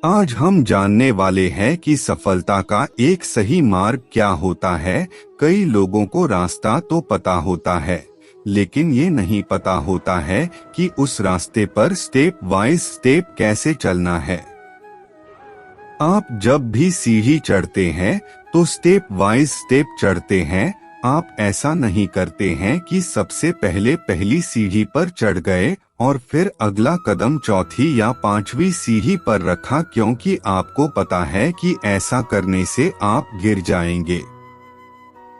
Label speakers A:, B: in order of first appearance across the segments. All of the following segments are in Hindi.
A: आज हम जानने वाले हैं कि सफलता का एक सही मार्ग क्या होता है। कई लोगों को रास्ता तो पता होता है, लेकिन ये नहीं पता होता है कि उस रास्ते पर स्टेप वाइज स्टेप कैसे चलना है। आप जब भी सीढ़ी चढ़ते हैं तो स्टेप वाइज स्टेप चढ़ते हैं। आप ऐसा नहीं करते हैं कि सबसे पहले पहली सीढ़ी पर चढ़ गए और फिर अगला कदम चौथी या पांचवी सीढ़ी पर रखा, क्योंकि आपको पता है कि ऐसा करने से आप गिर जाएंगे।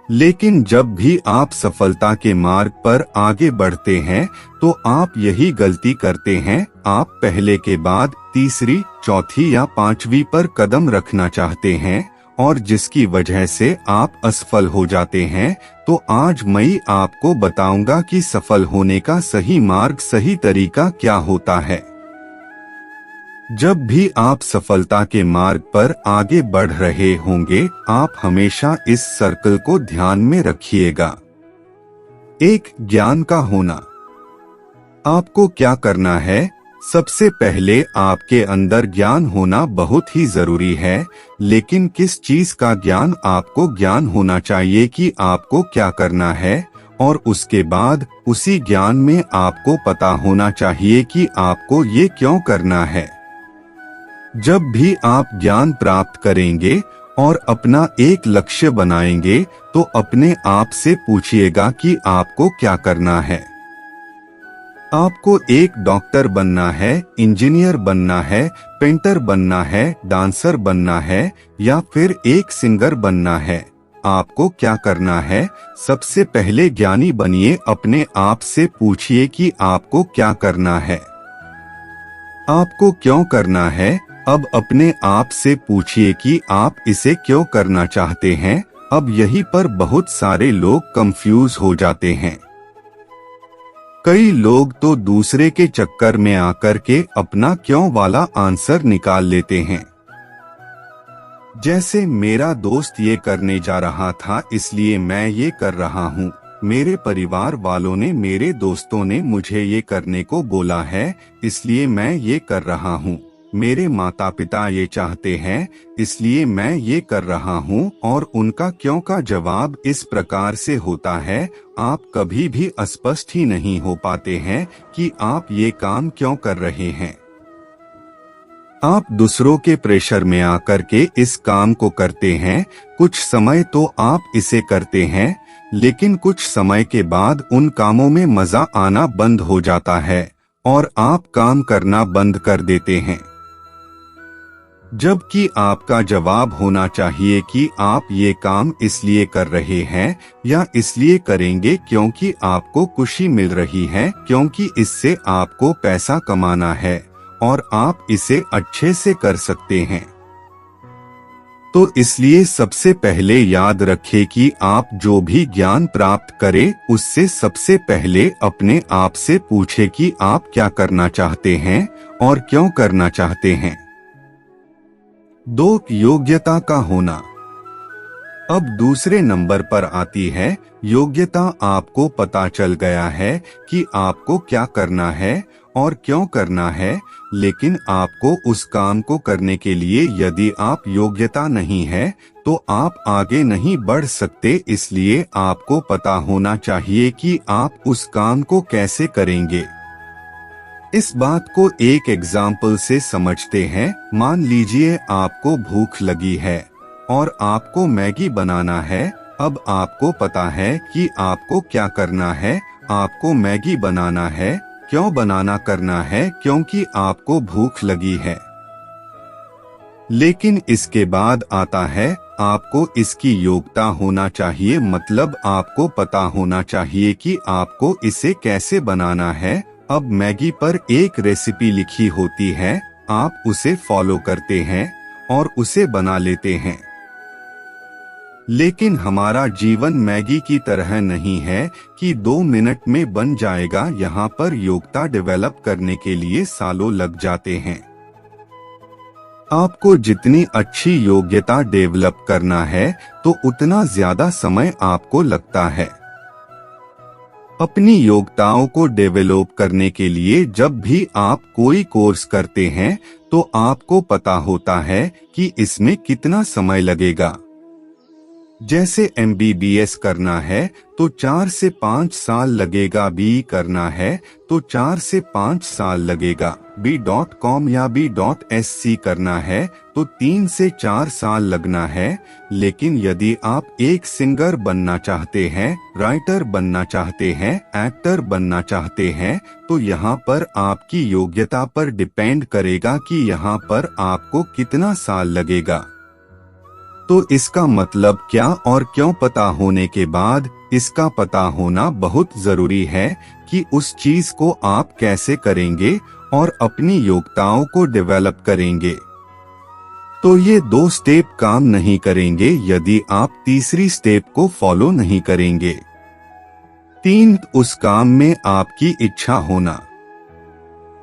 A: लेकिन जब भी आप सफलता के मार्ग पर आगे बढ़ते हैं तो आप यही गलती करते हैं। आप पहले के बाद तीसरी, चौथी या पांचवी पर कदम रखना चाहते हैं और जिसकी वजह से आप असफल हो जाते हैं। तो आज मैं आपको बताऊंगा कि सफल होने का सही मार्ग, सही तरीका क्या होता है। जब भी आप सफलता के मार्ग पर आगे बढ़ रहे होंगे, आप हमेशा इस सर्कल को ध्यान में रखिएगा। एक, ज्ञान का होना। आपको क्या करना है? सबसे पहले आपके अंदर ज्ञान होना बहुत ही जरूरी है, लेकिन किस चीज का ज्ञान? आपको ज्ञान होना चाहिए कि आपको क्या करना है, और उसके बाद उसी ज्ञान में आपको पता होना चाहिए कि आपको ये क्यों करना है। जब भी आप ज्ञान प्राप्त करेंगे और अपना एक लक्ष्य बनाएंगे तो अपने आप से पूछिएगा कि आपको क्या करना है। आपको एक डॉक्टर बनना है, इंजीनियर बनना है, पेंटर बनना है, डांसर बनना है या फिर एक सिंगर बनना है? आपको क्या करना है? सबसे पहले ज्ञानी बनिए। अपने आप से पूछिए कि आपको क्या करना है, आपको क्यों करना है। अब अपने आप से पूछिए कि आप इसे क्यों करना चाहते हैं। अब यहीं पर बहुत सारे लोग कंफ्यूज हो जाते हैं। कई लोग तो दूसरे के चक्कर में आकर के अपना क्यों वाला आंसर निकाल लेते हैं। जैसे मेरा दोस्त ये करने जा रहा था इसलिए मैं ये कर रहा हूँ। मेरे परिवार वालों ने, मेरे दोस्तों ने मुझे ये करने को बोला है इसलिए मैं ये कर रहा हूँ। मेरे माता पिता ये चाहते हैं इसलिए मैं ये कर रहा हूँ। और उनका क्यों का जवाब इस प्रकार से होता है। आप कभी भी स्पष्ट ही नहीं हो पाते हैं कि आप ये काम क्यों कर रहे हैं। आप दूसरों के प्रेशर में आकर के इस काम को करते हैं। कुछ समय तो आप इसे करते हैं, लेकिन कुछ समय के बाद उन कामों में मजा आना बंद हो जाता है और आप काम करना बंद कर देते हैं। जबकि आपका जवाब होना चाहिए कि आप ये काम इसलिए कर रहे हैं या इसलिए करेंगे क्योंकि आपको खुशी मिल रही है, क्योंकि इससे आपको पैसा कमाना है और आप इसे अच्छे से कर सकते हैं। तो इसलिए सबसे पहले याद रखें कि आप जो भी ज्ञान प्राप्त करें उससे सबसे पहले अपने आप से पूछें कि आप क्या करना चाहते हैं और क्यों करना चाहते हैं। 2, योग्यता का होना। अब दूसरे नंबर पर आती है योग्यता। आपको पता चल गया है कि आपको क्या करना है और क्यों करना है, लेकिन आपको उस काम को करने के लिए यदि आप योग्यता नहीं है तो आप आगे नहीं बढ़ सकते। इसलिए आपको पता होना चाहिए कि आप उस काम को कैसे करेंगे। इस बात को एक एग्जाम्पल से समझते हैं। मान लीजिए आपको भूख लगी है और आपको मैगी बनाना है। अब आपको पता है कि आपको क्या करना है। आपको मैगी बनाना है। क्यों बनाना करना है? क्योंकि आपको भूख लगी है। लेकिन इसके बाद आता है आपको इसकी योग्यता होना चाहिए, मतलब आपको पता होना चाहिए कि आपको इसे कैसे बनाना है। अब मैगी पर एक रेसिपी लिखी होती है, आप उसे फॉलो करते हैं और उसे बना लेते हैं। लेकिन हमारा जीवन मैगी की तरह नहीं है कि 2 मिनट में बन जाएगा। यहाँ पर योग्यता डेवलप करने के लिए सालों लग जाते हैं। आपको जितनी अच्छी योग्यता डेवलप करना है तो उतना ज्यादा समय आपको लगता है। अपनी योग्यताओं को डेवलप करने के लिए जब भी आप कोई कोर्स करते हैं तो आपको पता होता है कि इसमें कितना समय लगेगा। जैसे MBBS करना है तो 4 से 5 साल लगेगा, B करना है तो 4 से 5 साल लगेगा, B.com या B.SC करना है तो 3 से 4 साल लगना है। लेकिन यदि आप एक सिंगर बनना चाहते हैं, राइटर बनना चाहते हैं, एक्टर बनना चाहते हैं तो यहाँ पर आपकी योग्यता पर डिपेंड करेगा कि यहाँ पर आपको कितना साल लगेगा। तो इसका मतलब क्या और क्यों पता होने के बाद इसका पता होना बहुत जरूरी है कि उस चीज को आप कैसे करेंगे और अपनी योग्यताओं को डेवलप करेंगे। तो ये 2 स्टेप काम नहीं करेंगे यदि आप तीसरी स्टेप को फॉलो नहीं करेंगे। 3 उस काम में आपकी इच्छा होना।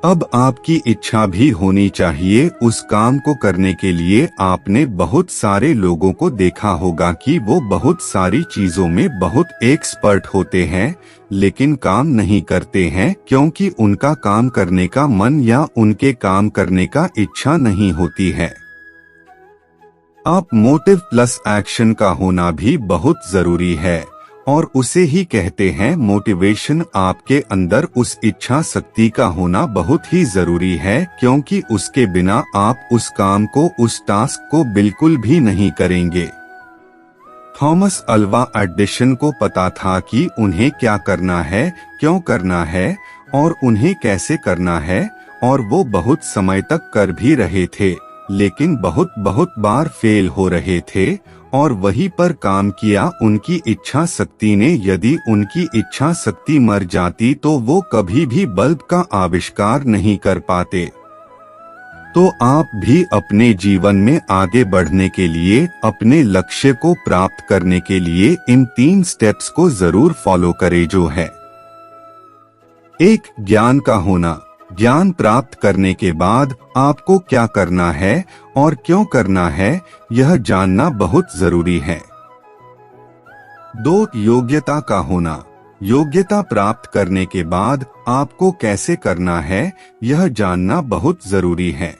A: अब आपकी इच्छा भी होनी चाहिए उस काम को करने के लिए। आपने बहुत सारे लोगों को देखा होगा कि वो बहुत सारी चीजों में बहुत एक्सपर्ट होते हैं लेकिन काम नहीं करते हैं क्योंकि उनका काम करने का मन या उनके काम करने का इच्छा नहीं होती है। आप मोटिव प्लस एक्शन का होना भी बहुत जरूरी है और उसे ही कहते हैं मोटिवेशन। आपके अंदर उस इच्छा शक्ति का होना बहुत ही जरूरी है क्योंकि उसके बिना आप उस काम को, उस टास्क को बिल्कुल भी नहीं करेंगे। थॉमस अल्वा एडिसन को पता था कि उन्हें क्या करना है, क्यों करना है और उन्हें कैसे करना है और वो बहुत समय तक कर भी रहे थे लेकिन बहुत बार फेल हो रहे थे और वहीं पर काम किया उनकी इच्छा शक्ति ने। यदि उनकी इच्छा शक्ति मर जाती तो वो कभी भी बल्ब का आविष्कार नहीं कर पाते। तो आप भी अपने जीवन में आगे बढ़ने के लिए, अपने लक्ष्य को प्राप्त करने के लिए इन 3 स्टेप्स को जरूर फॉलो करें जो है। 1. ज्ञान का होना। ज्ञान प्राप्त करने के बाद आपको क्या करना है और क्यों करना है यह जानना बहुत जरूरी है। 2. योग्यता का होना। योग्यता प्राप्त करने के बाद आपको कैसे करना है यह जानना बहुत जरूरी है।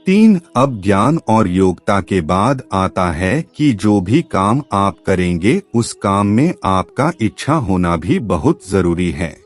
A: 3. अब ज्ञान और योग्यता के बाद आता है कि जो भी काम आप करेंगे उस काम में आपका इच्छा होना भी बहुत जरूरी है।